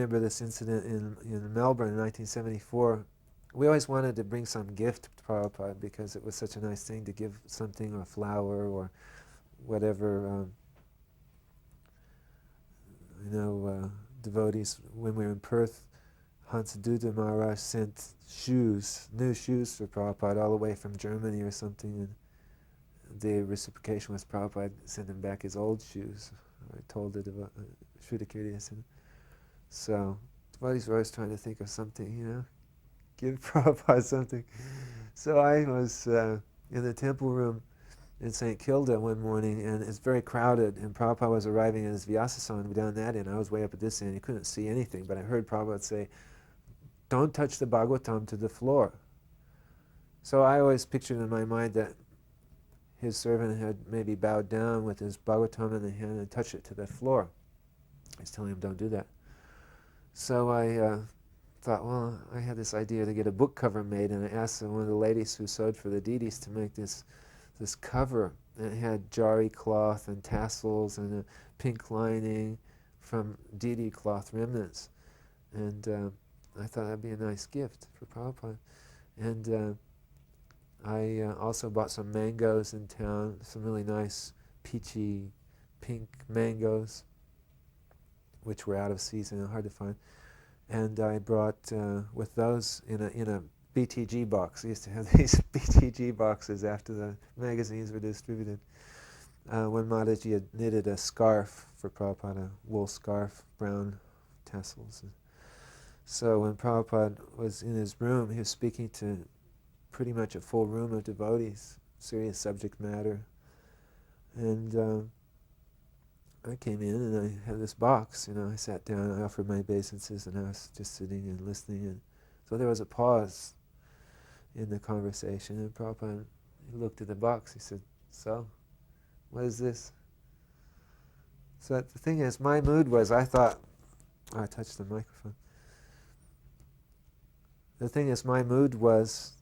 remember this incident in Melbourne in 1974. We always wanted to bring some gift to Prabhupada because it was such a nice thing to give something, or a flower or whatever. Devotees, when we were in Perth, Hansaduta Maharaj sent shoes, new shoes for Prabhupada all the way from Germany or something, and the reciprocation was Prabhupada sent him back his old shoes. I told the Sridhar. So devotees were always trying to think of something, give Prabhupada something. So I was in the temple room in St. Kilda one morning, and it's very crowded, and Prabhupada was arriving in his Vyasasana down that end. I was way up at this end. You couldn't see anything, but I heard Prabhupada say, "Don't touch the Bhagavatam to the floor." So I always pictured in my mind that his servant had maybe bowed down with his Bhagavatam in the hand and touched it to the floor. He's telling him, "Don't do that." So I thought, well, I had this idea to get a book cover made, and I asked one of the ladies who sewed for the deities to make this cover. And it had jari cloth and tassels and a pink lining from deity cloth remnants. And I thought that'd be a nice gift for Prabhupada. And I also bought some mangoes in town, some really nice peachy pink mangoes, which were out of season and hard to find. And I brought with those in a BTG box. I used to have these BTG boxes after the magazines were distributed. When Mataji had knitted a scarf for Prabhupada, a wool scarf, brown tassels. So when Prabhupada was in his room, he was speaking to pretty much a full room of devotees, serious subject matter. And I came in and I had this box, I sat down, I offered my obeisances, and I was just sitting and listening. And so there was a pause in the conversation, and Prabhupada, he looked at the box, he said, "So, what is this?" So the thing is, my mood was, I thought, I touched the microphone. The thing is, my mood was,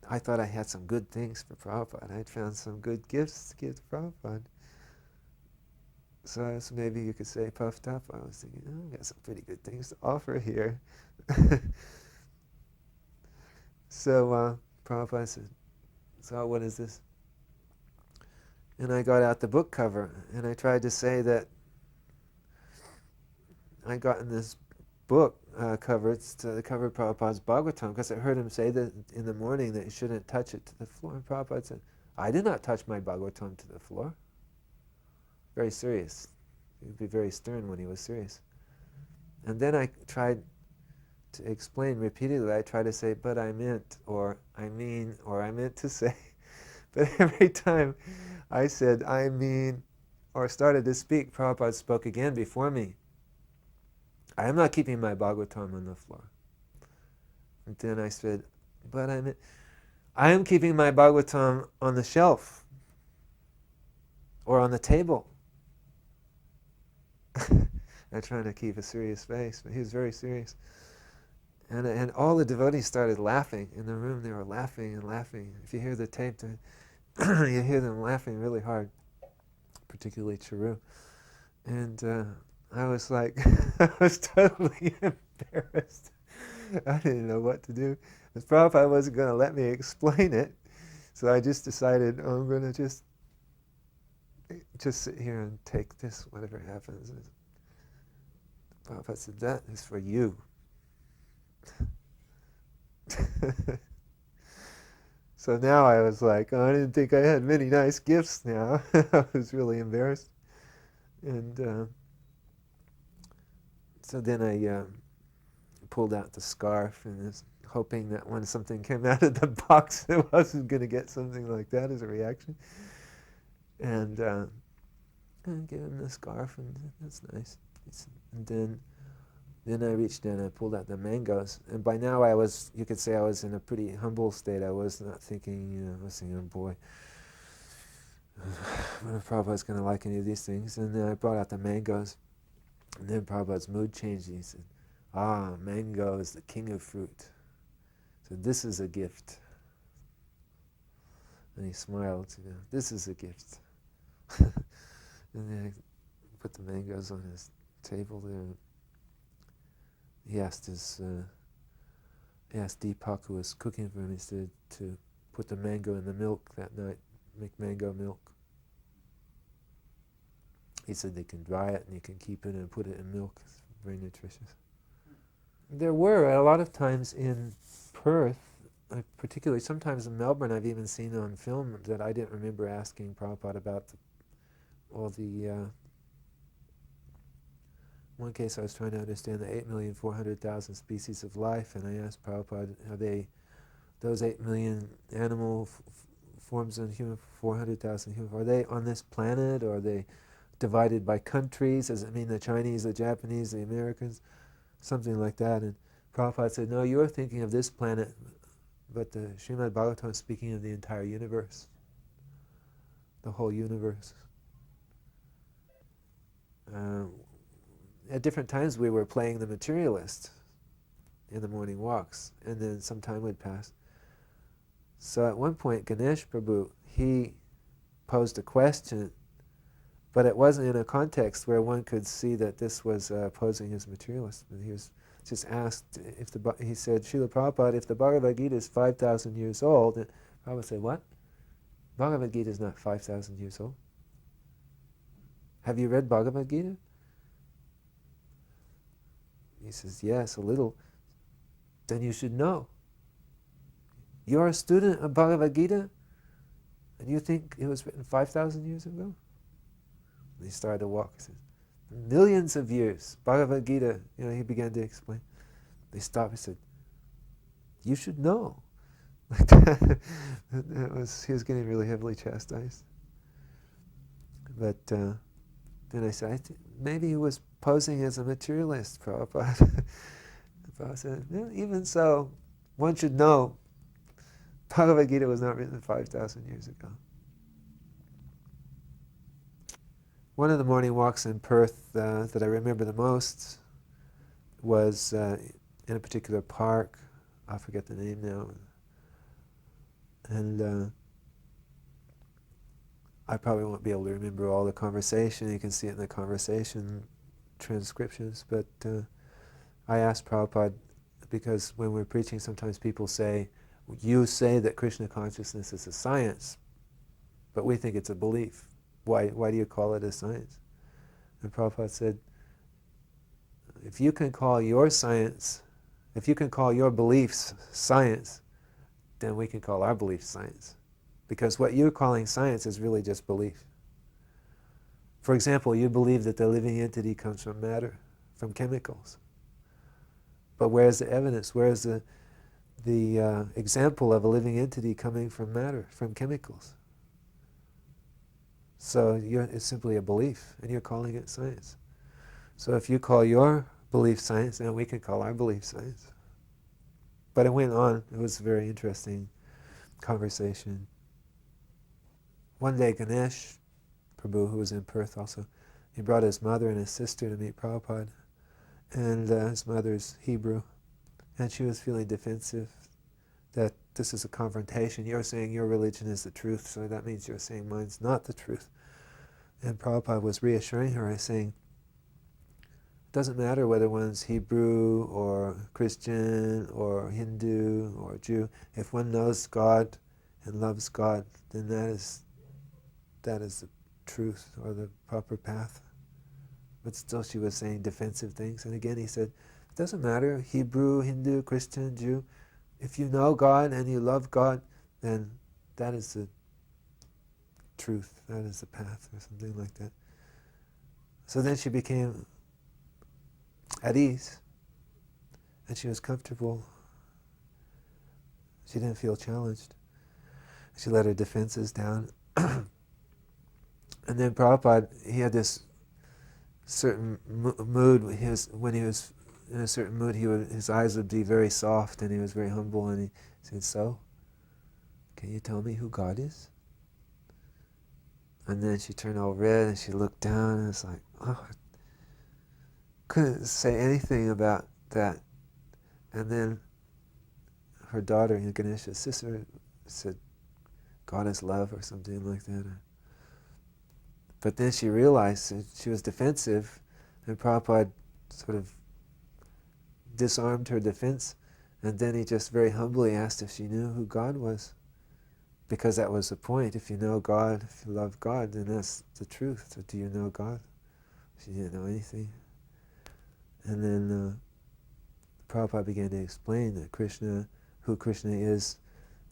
I thought I had some good things for Prabhupada. I'd found some good gifts to give to Prabhupada. So maybe you could say puffed up. I was thinking, I got some pretty good things to offer here. So Prabhupada said, "So what is this?" And I got out the book cover, and I tried to say that I got in this book cover, it's the cover of Prabhupada's Bhagavatam, because I heard him say that in the morning that you shouldn't touch it to the floor. And Prabhupada said, "I did not touch my Bhagavatam to the floor." Very serious. He would be very stern when he was serious. And then I tried to explain repeatedly. I tried to say, "But I meant," or "I mean," or "I meant to say." But every time I said, "I mean," or started to speak, Prabhupada spoke again before me. "I am not keeping my Bhagavatam on the floor." And then I said, "But I meant, I am keeping my Bhagavatam on the shelf or on the table." I'm trying to keep a serious face, but he was very serious. And all the devotees started laughing in the room. They were laughing and laughing. If you hear the tape, you hear them laughing really hard, particularly Charu. And I was like, I was totally embarrassed. I didn't know what to do. The Prabhupada wasn't going to let me explain it, so I just decided, I'm going to just sit here and take this, whatever happens. Prabhupada said, "That is for you." So now I was like, I didn't think I had many nice gifts now. I was really embarrassed. And so then I pulled out the scarf and was hoping that when something came out of the box, I wasn't going to get something like that as a reaction. And gave him the scarf, and that's nice. And then I reached down and I pulled out the mangoes. And by now you could say I was in a pretty humble state. I was not thinking, I was thinking, "Oh boy, I wonder if Prabhupada's going to like any of these things." And then I brought out the mangoes. And then Prabhupada's mood changed. He said, "Mango is the king of fruit. So this is a gift." And he smiled, "This is a gift." And then I put the mangoes on his table there. he asked Deepak, who was cooking for him, he said to put the mango in the milk that night, make mango milk. He said they can dry it and you can keep it and put it in milk. It's very nutritious. There were a lot of times in Perth, particularly sometimes in Melbourne, I've even seen on film that I didn't remember asking Prabhupada about all the one case I was trying to understand the 8,400,000 species of life, and I asked Prabhupada, are they, those 8 million animal forms and human, 400,000 human, are they on this planet, or are they divided by countries? Does it mean the Chinese, the Japanese, the Americans? Something like that. And Prabhupada said, no, you're thinking of this planet, but the Srimad Bhagavatam is speaking of the entire universe, the whole universe. At different times we were playing the materialist in the morning walks, and then some time would pass. So at one point, Ganesh Prabhu, he posed a question, but it wasn't in a context where one could see that this was posing as materialist. But he was just asked if he said, Srila Prabhupada, if the Bhagavad-gita is 5,000 years old, and Prabhupada said, what? Bhagavad-gita is not 5,000 years old. Have you read Bhagavad-gita? He says, yes, a little. Then you should know. You're a student of Bhagavad-gita, and you think it was written 5,000 years ago? And he started to walk. He says, millions of years. Bhagavad-gita, he began to explain. They stopped. He said, you should know. Like that. He was getting really heavily chastised. But then I said, I think maybe he was posing as a materialist, Prabhupada. Prabhupada said, even so, one should know Bhagavad-gita was not written 5,000 years ago. One of the morning walks in Perth that I remember the most was in a particular park. I forget the name now. And I probably won't be able to remember all the conversation. You can see it in the conversation transcriptions. But I asked Prabhupada, because when we're preaching, sometimes people say, you say that Krishna consciousness is a science, but we think it's a belief. Why do you call it a science? And Prabhupada said, if you can call your science, if you can call your beliefs science, then we can call our beliefs science. Because what you're calling science is really just belief. For example, you believe that the living entity comes from matter, from chemicals. But where's the evidence? Where's the example of a living entity coming from matter, from chemicals? So it's simply a belief, and you're calling it science. So if you call your belief science, then we can call our belief science. But it went on. It was a very interesting conversation. One day, Ganesh Prabhu, who was in Perth also, he brought his mother and his sister to meet Prabhupada. And his mother's Hebrew. And she was feeling defensive, that this is a confrontation. You're saying your religion is the truth, so that means you're saying mine's not the truth. And Prabhupada was reassuring her, saying, it doesn't matter whether one's Hebrew or Christian or Hindu or Jew. If one knows God and loves God, then that is the truth or the proper path. But still she was saying defensive things. And again he said, it doesn't matter, Hebrew, Hindu, Christian, Jew. If you know God and you love God, then that is the truth, that is the path, or something like that. So then she became at ease, and she was comfortable. She didn't feel challenged. She let her defenses down. And then Prabhupada, he had this certain mood. When he was in a certain mood, his eyes would be very soft, and he was very humble, and he said, so, can you tell me who God is? And then she turned all red, and she looked down, and it's like, oh, I couldn't say anything about that. And then her daughter, Ganesha's sister, said, God is love, or something like that. But then she realized that she was defensive, and Prabhupada sort of disarmed her defense, and then he just very humbly asked if she knew who God was. Because that was the point. If you know God, if you love God, then that's the truth. So do you know God? She didn't know anything. And then Prabhupada began to explain that Krishna, who Krishna is,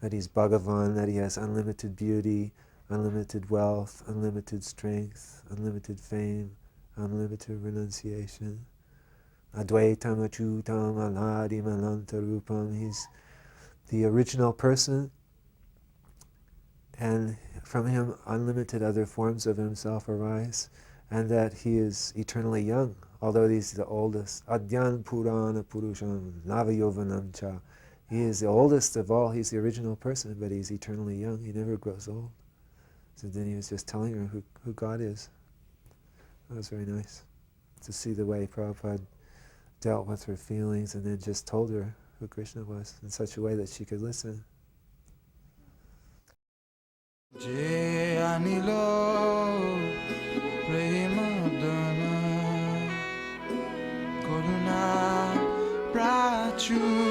that he's Bhagavan, that he has unlimited beauty, unlimited wealth, unlimited strength, unlimited fame, unlimited renunciation. Advaitam achutam aladim alantarupam. He's the original person, and from him unlimited other forms of himself arise, and that he is eternally young, although he's the oldest. Adyan Purana Purusham Navayovanam Cha. He is the oldest of all. He's the original person, but he's eternally young. He never grows old. So then he was just telling her who God is. That was very nice to see the way Prabhupada dealt with her feelings and then just told her who Krishna was in such a way that she could listen. Je anilo premadana koruna prachu